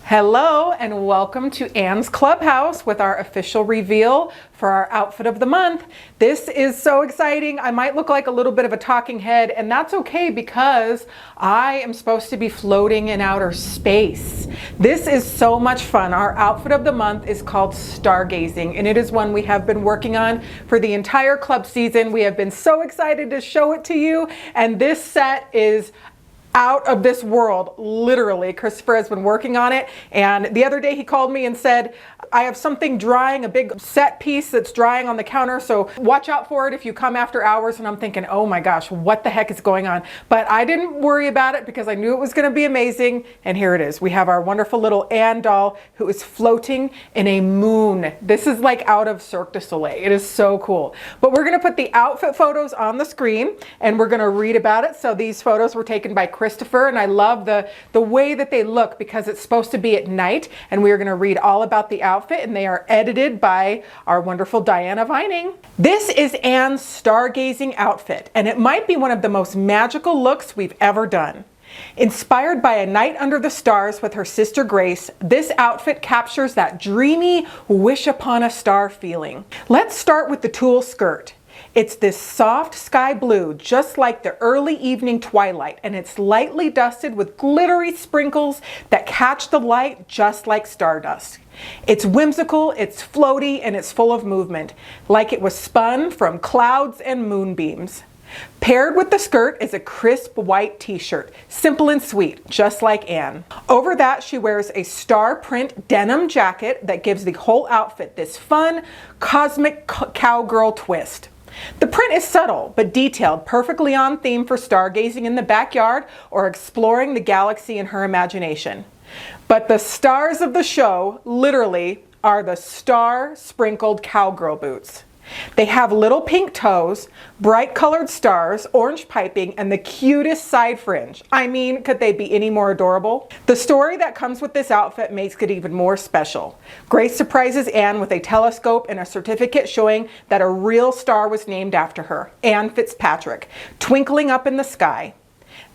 Hello and welcome to Anne's Clubhouse with our official reveal for our outfit of the month. This is so exciting. I might look like a little bit of a talking head, and that's okay because I am supposed to be floating in outer space. This is so much fun. Our outfit of the month is called Stargazing, and it is one we have been working on for the entire club season. We have been so excited to show it to you, and this set is out of this world, literally. Christopher has been working on it, and the other day he called me and said, I have something drying, a big set piece that's drying on the counter, so watch out for it if you come after hours. And I'm thinking, oh my gosh, what the heck is going on? But I didn't worry about it because I knew it was going to be amazing, and here it is. We have our wonderful little Anne doll who is floating in a moon. This is like out of Cirque du Soleil. It is so cool. But we're going to put the outfit photos on the screen, and we're going to read about it. So these photos were taken by Christopher, and I love the way that they look because it's supposed to be at night, and we are going to read all about the outfit, and they are edited by our wonderful Diana Vining. This is Anne's Stargazing outfit, and it might be one of the most magical looks we've ever done. Inspired by a night under the stars with her sister Grace, this outfit captures that dreamy wish upon a star feeling. Let's start with the tulle skirt. It's this soft sky blue, just like the early evening twilight, and it's lightly dusted with glittery sprinkles that catch the light just like stardust. It's whimsical, it's floaty, and it's full of movement, like it was spun from clouds and moonbeams. Paired with the skirt is a crisp white t-shirt, simple and sweet, just like Anne. Over that, she wears a star print denim jacket that gives the whole outfit this fun, cosmic cowgirl twist. The print is subtle but detailed, perfectly on theme for stargazing in the backyard or exploring the galaxy in her imagination. But the stars of the show, literally, are the star-sprinkled cowgirl boots. They have little pink toes, bright colored stars, orange piping, and the cutest side fringe. I mean, could they be any more adorable? The story that comes with this outfit makes it even more special. Grace surprises Anne with a telescope and a certificate showing that a real star was named after her, Anne Fitzpatrick, twinkling up in the sky.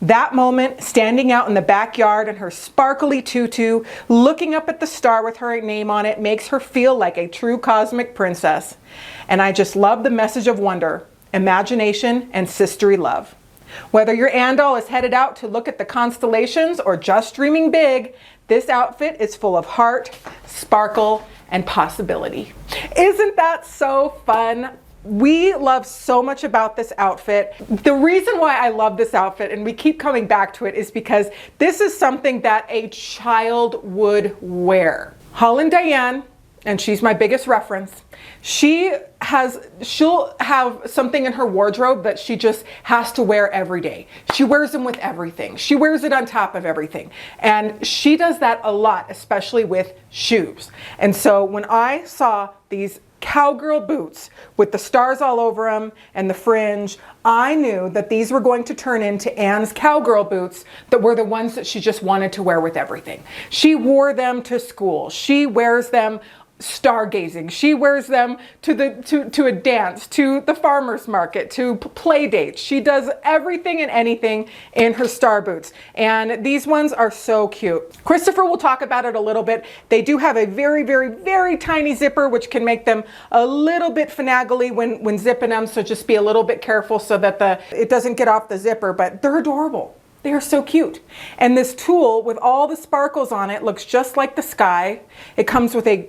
That moment, standing out in the backyard in her sparkly tutu, looking up at the star with her name on it, makes her feel like a true cosmic princess. And I just love the message of wonder, imagination, and sisterly love. Whether your Anne doll is headed out to look at the constellations or just dreaming big, this outfit is full of heart, sparkle, and possibility. Isn't that so fun? We love so much about this outfit. The reason why I love this outfit, and we keep coming back to it, is because this is something that a child would wear. Holland Diane, and she's my biggest reference, she'll have something in her wardrobe that she just has to wear every day. She wears them with everything. She wears it on top of everything. And she does that a lot, especially with shoes. And so when I saw these cowgirl boots with the stars all over them and the fringe, I knew that these were going to turn into Anne's cowgirl boots that were the ones that she just wanted to wear with everything. She wore them to school. She wears them stargazing. She wears them to a dance, to the farmer's market, to play dates. She does everything and anything in her star boots. And these ones are so cute. Christopher will talk about it a little bit. They do have a very, very, very tiny zipper, which can make them a little bit finagly when zipping them. So just be a little bit careful so that it doesn't get off the zipper, but they're adorable. They are so cute. And this tulle with all the sparkles on it looks just like the sky. It comes with a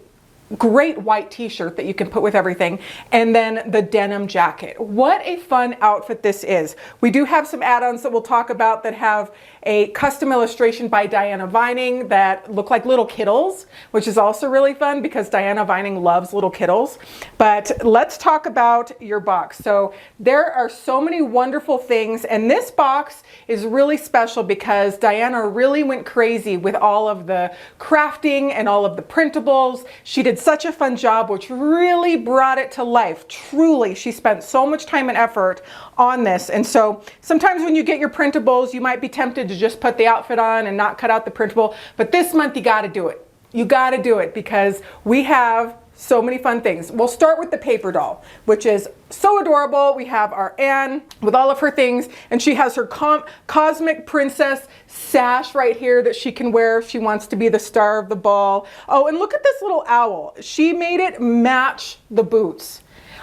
great white t-shirt that you can put with everything, and then the denim jacket. What a fun outfit this is. We do have some add-ons that we'll talk about that have a custom illustration by Diana Vining that look like little kittles, which is also really fun because Diana Vining loves little kittles. But let's talk about your box. So there are so many wonderful things, and this box is really special because Diana really went crazy with all of the crafting and all of the printables. She did such a fun job, which really brought it to life. Truly, she spent so much time and effort on this. And so sometimes when you get your printables, you might be tempted to just put the outfit on and not cut out the printable. But this month, you got to do it. You got to do it because we have so many fun things. We'll start with the paper doll, which is so adorable. We have our Anne with all of her things, and she has her cosmic princess sash right here that she can wear if she wants to be the star of the ball. Oh, and look at this little owl. She made it match the boots.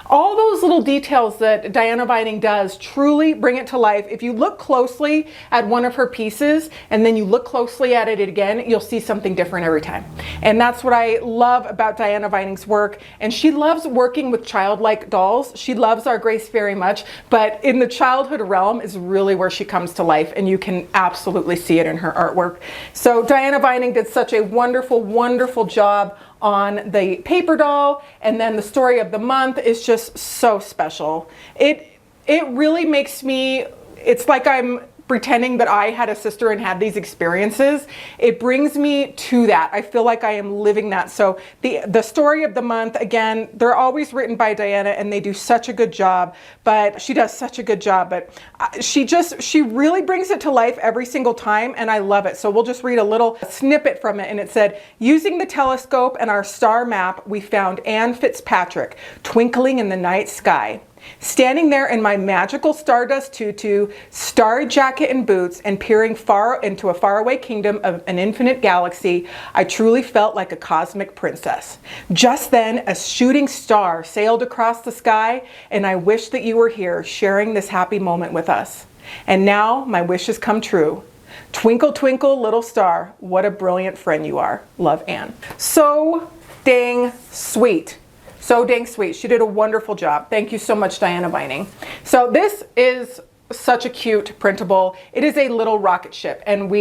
All those little details that Diana Vining does truly bring it to life. If you look closely at one of her pieces and then you look closely at it again, you'll see something different every time. And that's what I love about Diana Vining's work. And she loves working with childlike dolls. She loves our Grace very much, but in the childhood realm is really where she comes to life, and you can absolutely see it in her artwork. So Diana Vining did such a wonderful, wonderful job on the paper doll, and then the story of the month is just so special. It really makes me, it's like I'm pretending that I had a sister and had these experiences. It brings me to that. I feel like I am living that. So the story of the month, again, they're always written by Diana and they do such a good job, but she does such a good job, but she really brings it to life every single time, and I love it. So we'll just read a little snippet from it, and it said, using the telescope and our star map, we found Anne Fitzpatrick twinkling in the night sky. Standing there in my magical stardust tutu, starry jacket and boots, and peering far into a faraway kingdom of an infinite galaxy, I truly felt like a cosmic princess. Just then, a shooting star sailed across the sky, and I wished that you were here, sharing this happy moment with us. And now, my wish has come true. Twinkle, twinkle, little star, what a brilliant friend you are. Love, Anne. So dang sweet. So dang sweet. She did a wonderful job. Thank you so much, Diana Vining. So this is such a cute printable. It is a little rocket ship, and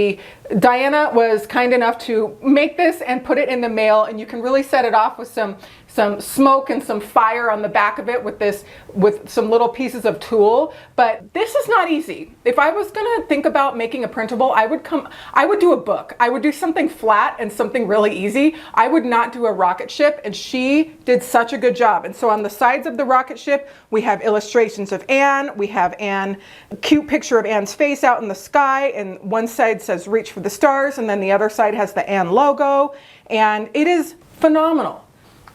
Diana was kind enough to make this and put it in the mail, and you can really set it off with some smoke and some fire on the back of it with some little pieces of tulle. But this is not easy. If I was gonna think about making a printable, I would do a book. I would do something flat and something really easy. I would not do a rocket ship, and she did such a good job. And so on the sides of the rocket ship, we have illustrations of Anne. We have Anne, a cute picture of Anne's face out in the sky, and one side says reach for the stars, and then the other side has the Anne logo, and it is phenomenal.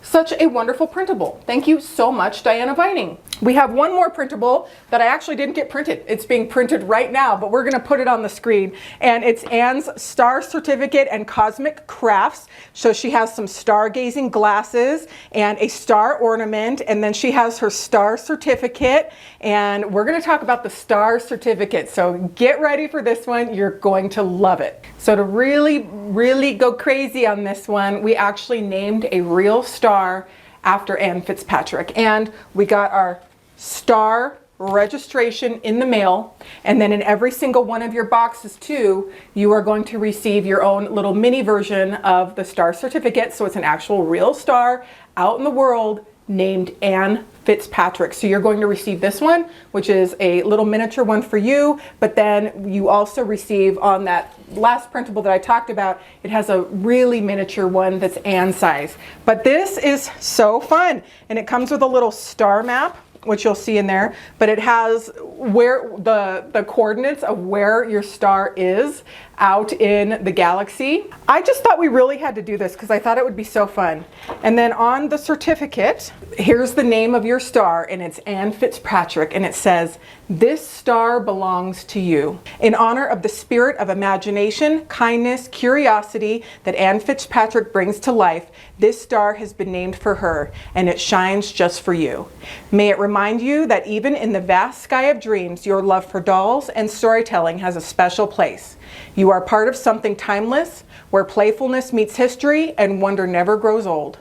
Such a wonderful printable. Thank you so much, Diana Vining. We have one more printable that I actually didn't get printed. It's being printed right now, but we're gonna put it on the screen. And it's Anne's Star Certificate and Cosmic Crafts. So she has some stargazing glasses and a star ornament, and then she has her Star Certificate. And we're gonna talk about the Star Certificate. So get ready for this one. You're going to love it. So to really, really go crazy on this one, we actually named a real star after Anne Fitzpatrick, and we got our star registration in the mail, and then in every single one of your boxes too, you are going to receive your own little mini version of the Star Certificate. So it's an actual real star out in the world named Anne Fitzpatrick. So you're going to receive this one, which is a little miniature one for you, but then you also receive on that last printable that I talked about, it has a really miniature one that's Anne size. But this is so fun, and it comes with a little star map, which you'll see in there, but it has where the coordinates of where your star is out in the galaxy. I just thought we really had to do this because I thought it would be so fun. And then on the certificate, here's the name of your star, and it's Anne Fitzpatrick, and it says, "This star belongs to you. In honor of the spirit of imagination, kindness, curiosity that Anne Fitzpatrick brings to life, this star has been named for her, and it shines just for you. May it remind you that even in the vast sky of dreams, your love for dolls and storytelling has a special place. You are part of something timeless, where playfulness meets history and wonder never grows old.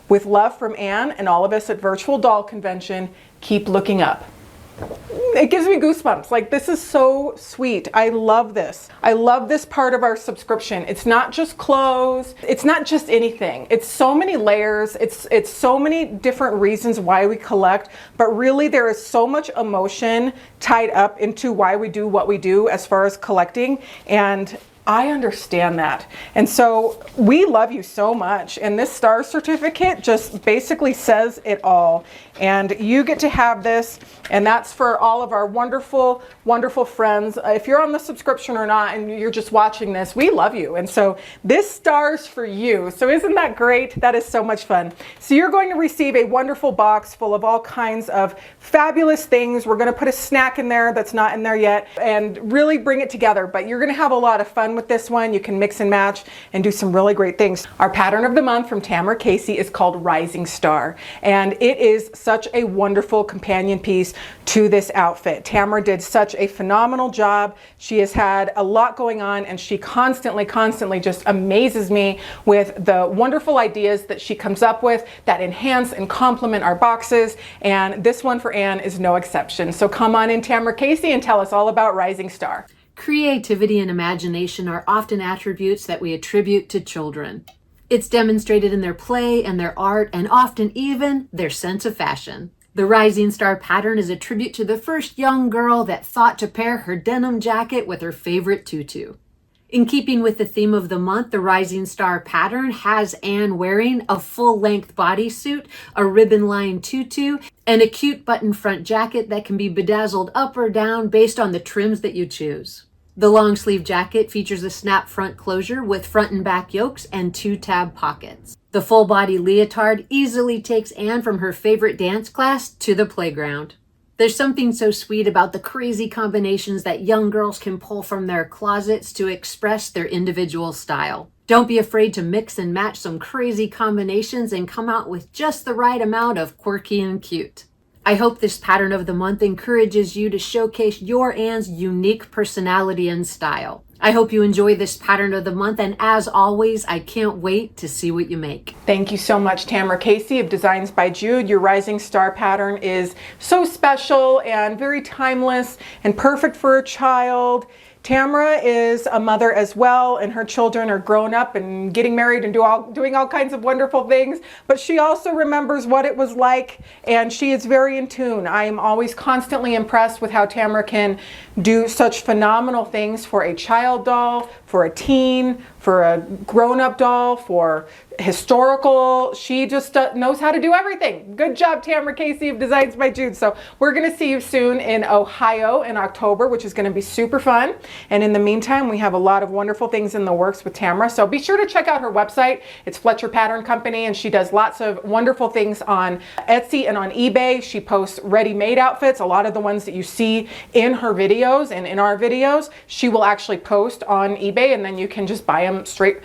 With love from Anne and all of us at Virtual Doll Convention, keep looking up." It gives me goosebumps. Like, this is so sweet. I love this. I love this part of our subscription. It's not just clothes. It's not just anything. It's so many layers. It's so many different reasons why we collect, but really there is so much emotion tied up into why we do what we do as far as collecting. And I understand that. And so we love you so much. And this star certificate just basically says it all. And you get to have this, and that's for all of our wonderful, wonderful friends. If you're on the subscription or not, and you're just watching this, we love you. And so this star's for you. So isn't that great? That is so much fun. So you're going to receive a wonderful box full of all kinds of fabulous things. We're going to put a snack in there that's not in there yet and really bring it together. But you're going to have a lot of fun with this one. You can mix and match and do some really great things. Our pattern of the month from Tamara Casey is called Rising Star, and it is such a wonderful companion piece to this outfit. Tamara did such a phenomenal job. She has had a lot going on, and she constantly just amazes me with the wonderful ideas that she comes up with that enhance and complement our boxes, and this one for Anne is no exception. So come on in, Tamara Casey, and tell us all about Rising Star. Creativity and imagination are often attributes that we attribute to children. It's demonstrated in their play and their art, and often even their sense of fashion. The Rising Star pattern is a tribute to the first young girl that thought to pair her denim jacket with her favorite tutu. In keeping with the theme of the month, the Rising Star pattern has Anne wearing a full-length bodysuit, a ribbon-lined tutu, and a cute button front jacket that can be bedazzled up or down based on the trims that you choose. The long sleeve jacket features a snap front closure with front and back yokes and 2 tab pockets. The full body leotard easily takes Anne from her favorite dance class to the playground. There's something so sweet about the crazy combinations that young girls can pull from their closets to express their individual style. Don't be afraid to mix and match some crazy combinations and come out with just the right amount of quirky and cute. I hope this pattern of the month encourages you to showcase your Anne's unique personality and style. I hope you enjoy this pattern of the month, and as always, I can't wait to see what you make. Thank you so much, Tamara Casey of Designs by Jude. Your Rising Star pattern is so special and very timeless and perfect for a child. Tamara is a mother as well, and her children are grown up and getting married and doing all kinds of wonderful things, but she also remembers what it was like, and she is very in tune. I am always constantly impressed with how Tamara can do such phenomenal things for a child doll, for a teen, for a grown-up doll, for historical. She just knows how to do everything. Good job, Tamara Casey of Designs by Jude. So we're going to see you soon in Ohio in October, which is going to be super fun. And in the meantime, we have a lot of wonderful things in the works with Tamara. So be sure to check out her website. It's Fletcher Pattern Company, and she does lots of wonderful things on Etsy and on eBay. She posts ready-made outfits. A lot of the ones that you see in her videos and in our videos, she will actually post on eBay, and then you can just buy them straight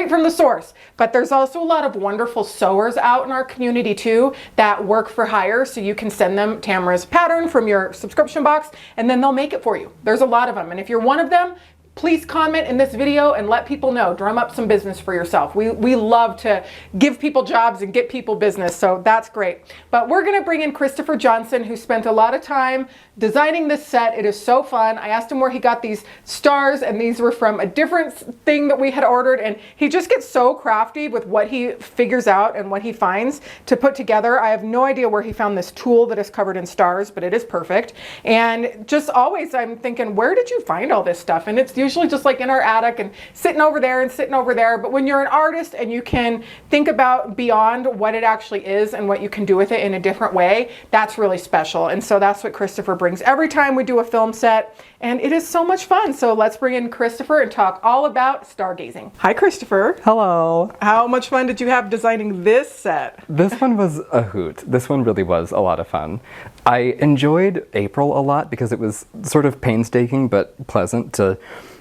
from the source. But there's also a lot of wonderful sewers out in our community too that work for hire, so you can send them Tamara's pattern from your subscription box, and then they'll make it for you. There's a lot of them, and if you're one of them, please comment in this video and let people know. Drum up some business for yourself. We love to give people jobs and get people business, so that's great. But we're gonna bring in Christopher Johnson, who spent a lot of time designing this set. It is so fun. I asked him where he got these stars, and these were from a different thing that we had ordered, and he just gets so crafty with what he figures out and what he finds to put together. I have no idea where he found this tool that is covered in stars, but it is perfect. And just always I'm thinking, where did you find all this stuff? And it's usually just like in our attic and sitting over there and sitting over there. But when you're an artist and you can think about beyond what it actually is and what you can do with it in a different way, that's really special. And so that's what Christopher brings every time we do a film set, and it is so much fun. So let's bring in Christopher and talk all about stargazing. Hi, Christopher. Hello. How much fun did you have designing this set? This one was a hoot. This one really was a lot of fun. I enjoyed April a lot because it was sort of painstaking but pleasant to,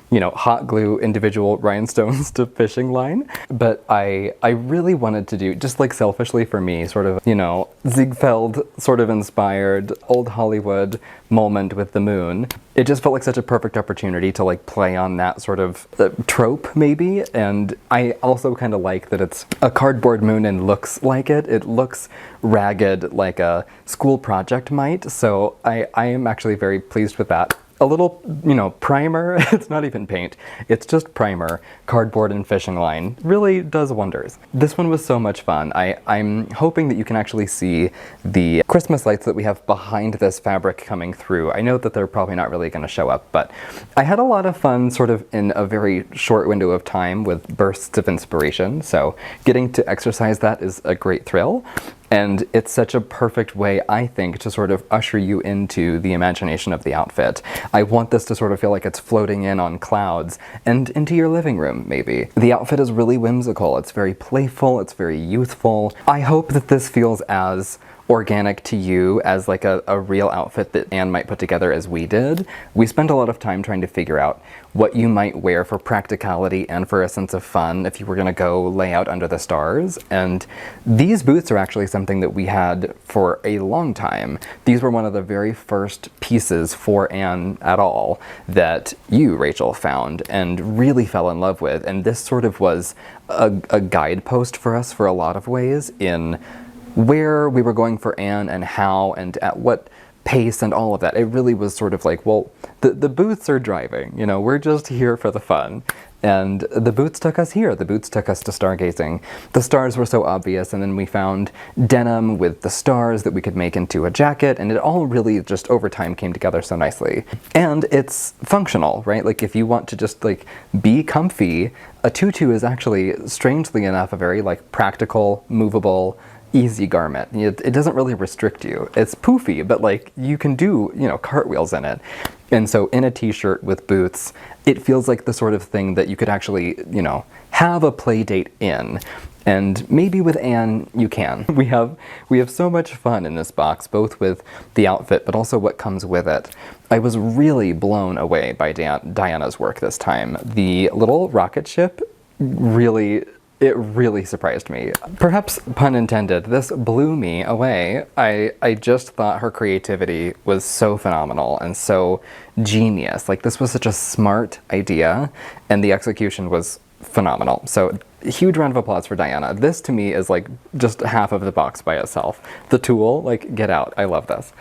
you know, hot glue individual rhinestones to fishing line. But I really wanted to do, just like selfishly for me, sort of, you know, Ziegfeld sort of inspired old Hollywood moment with the moon. It just felt like such a perfect opportunity to like play on that sort of trope maybe. And I also kind of like that it's a cardboard moon and looks like it. It looks ragged like a school project might. So I am actually very pleased with that. a little, you know, primer. It's not even paint. It's just primer, cardboard and fishing line. Really does wonders. This one was so much fun. I'm hoping that you can actually see the Christmas lights that we have behind this fabric coming through. I know that they're probably not really going to show up, but I had a lot of fun sort of in a very short window of time with bursts of inspiration. So getting to exercise that is a great thrill. And it's such a perfect way, I think, to sort of usher you into the imagination of the outfit. I want this to sort of feel like it's floating in on clouds and into your living room, maybe. The outfit is really whimsical. It's very playful. It's very youthful. I hope that this feels as organic to you as like a real outfit that Anne might put together as we did. We spent a lot of time trying to figure out what you might wear for practicality and for a sense of fun if you were gonna go lay out under the stars. And these boots are actually something that we had for a long time. These were one of the very first pieces for Anne at all that you, Rachel, found and really fell in love with. And this sort of was a guidepost for us for a lot of ways in where we were going for Anne and how and at what pace and all of that. It really was sort of like, well, the boots are driving, you know, we're just here for the fun. And the boots took us here. The boots took us to Stargazing. The stars were so obvious, and then we found denim with the stars that we could make into a jacket, and it all really just over time came together so nicely. And it's functional, right? Like if you want to just like be comfy, a tutu is actually, strangely enough, a very like practical, movable, easy garment. It doesn't really restrict you. It's poofy, but like you can do, you know, cartwheels in it. And so in a t-shirt with boots, it feels like the sort of thing that you could actually, you know, have a play date in. And maybe with Anne, you can. We have so much fun in this box, both with the outfit, but also what comes with it. I was really blown away by Diana's work this time. The little rocket ship it really surprised me. Perhaps pun intended, this blew me away. I just thought her creativity was so phenomenal and so genius. Like this was such a smart idea and the execution was phenomenal. So huge round of applause for Diana. This to me is like just half of the box by itself. The tulle, like get out, I love this.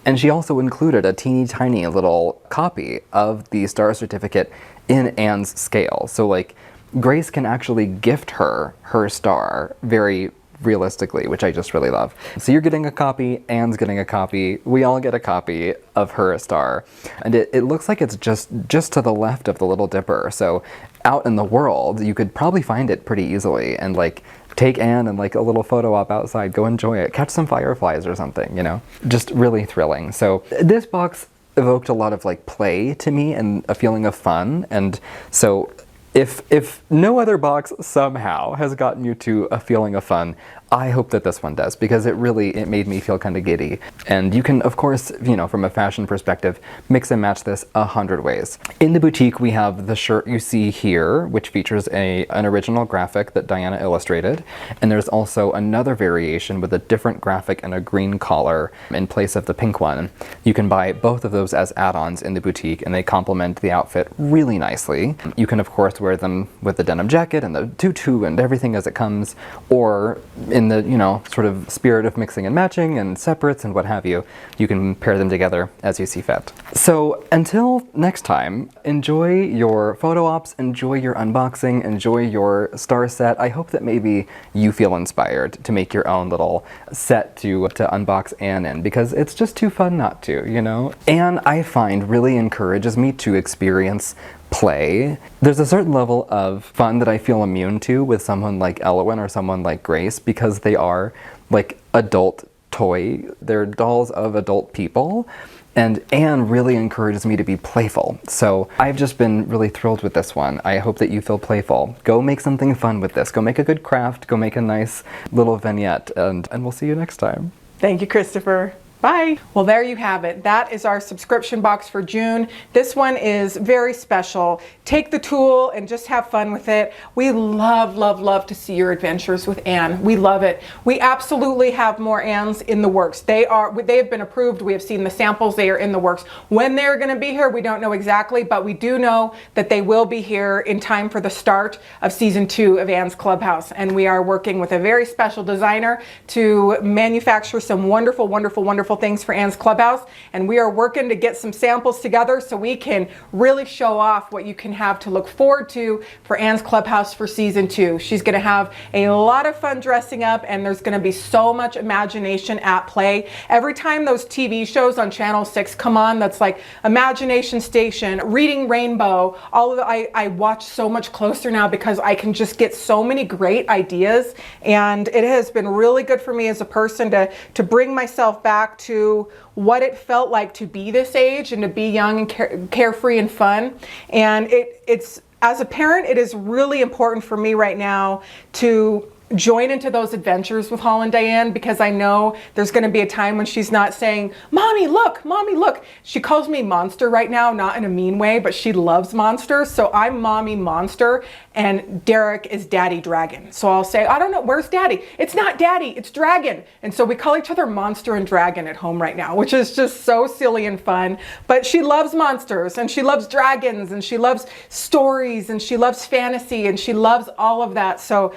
And she also included a teeny tiny little copy of the star certificate in Anne's scale. So like Grace can actually gift her star very realistically, which I just really love. So you're getting a copy, Anne's getting a copy, we all get a copy of her star. And it looks like it's just to the left of the Little Dipper. So out in the world, you could probably find it pretty easily and like take Anne and like a little photo op outside, go enjoy it, catch some fireflies or something, you know? Just really thrilling. So this box evoked a lot of like play to me and a feeling of fun. And so if no other box somehow has gotten you to a feeling of fun, I hope that this one does, because it made me feel kind of giddy. And you can, of course, you know, from a fashion perspective, mix and match this 100 ways. In the boutique, we have the shirt you see here, which features an original graphic that Diana illustrated. And there's also another variation with a different graphic and a green collar in place of the pink one. You can buy both of those as add-ons in the boutique, and they complement the outfit really nicely. You can, of course, wear them with the denim jacket and the tutu and everything as it comes, or in the, you know, sort of spirit of mixing and matching and separates and what have you, you can pair them together as you see fit. So until next time, enjoy your photo ops, enjoy your unboxing, enjoy your star set. I hope that maybe you feel inspired to make your own little set to unbox Anne in, because it's just too fun not to, you know? Anne, I find, really encourages me to experience play. There's a certain level of fun that I feel immune to with someone like Elwyn or someone like Grace, because they are like adult toy. They're dolls of adult people. And Anne really encourages me to be playful. So I've just been really thrilled with this one. I hope that you feel playful. Go make something fun with this. Go make a good craft. Go make a nice little vignette. And we'll see you next time. Thank you, Christopher. Bye. Well, there you have it. That is our subscription box for June. This one is very special. Take the tool and just have fun with it. We love, love, love to see your adventures with Anne. We love it. We absolutely have more Annes in the works. They have been approved. We have seen the samples. They are in the works. When they're going to be here, we don't know exactly, but we do know that they will be here in time for the start of season 2 of Anne's Clubhouse. And we are working with a very special designer to manufacture some wonderful, wonderful, wonderful wonderful things for Anne's Clubhouse, and we are working to get some samples together so we can really show off what you can have to look forward to for Anne's Clubhouse for season 2. She's going to have a lot of fun dressing up, and there's going to be so much imagination at play. Every time those TV shows on Channel 6 come on, that's like Imagination Station, Reading Rainbow, all of the, I watch so much closer now because I can just get so many great ideas, and it has been really good for me as a person to bring myself back to what it felt like to be this age and to be young and carefree and fun. And it's as a parent, it is really important for me right now to join into those adventures with Holland Diane, because I know there's going to be a time when she's not saying, Mommy, look, Mommy, look. She calls me Monster right now, not in a mean way, but she loves monsters. So I'm Mommy Monster and Derek is Daddy Dragon. So I'll say, I don't know, where's Daddy? It's not Daddy, it's Dragon. And so we call each other Monster and Dragon at home right now, which is just so silly and fun. But she loves monsters and she loves dragons and she loves stories and she loves fantasy and she loves all of that. So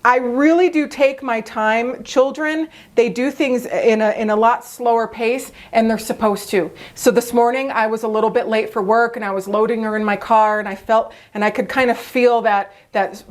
I really do take my time. Children, they do things in a lot slower pace, and they're supposed to. So this morning I was a little bit late for work, and I was loading her in my car, and I could kind of feel that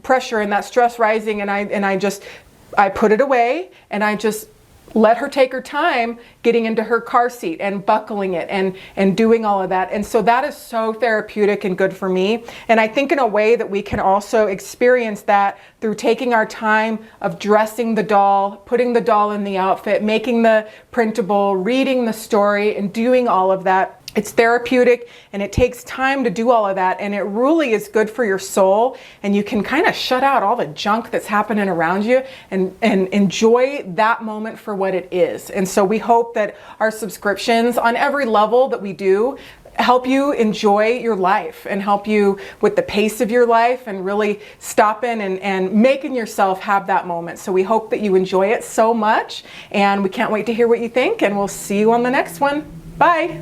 pressure and that stress rising, and I put it away, and I just let her take her time getting into her car seat and buckling it and doing all of that. And so that is so therapeutic and good for me. And I think in a way that we can also experience that through taking our time of dressing the doll, putting the doll in the outfit, making the printable, reading the story, and doing all of that. It's therapeutic, and it takes time to do all of that, and it really is good for your soul, and you can kind of shut out all the junk that's happening around you and enjoy that moment for what it is. And so we hope that our subscriptions on every level that we do help you enjoy your life and help you with the pace of your life and really stopping and making yourself have that moment. So we hope that you enjoy it so much, and we can't wait to hear what you think, and we'll see you on the next one. Bye.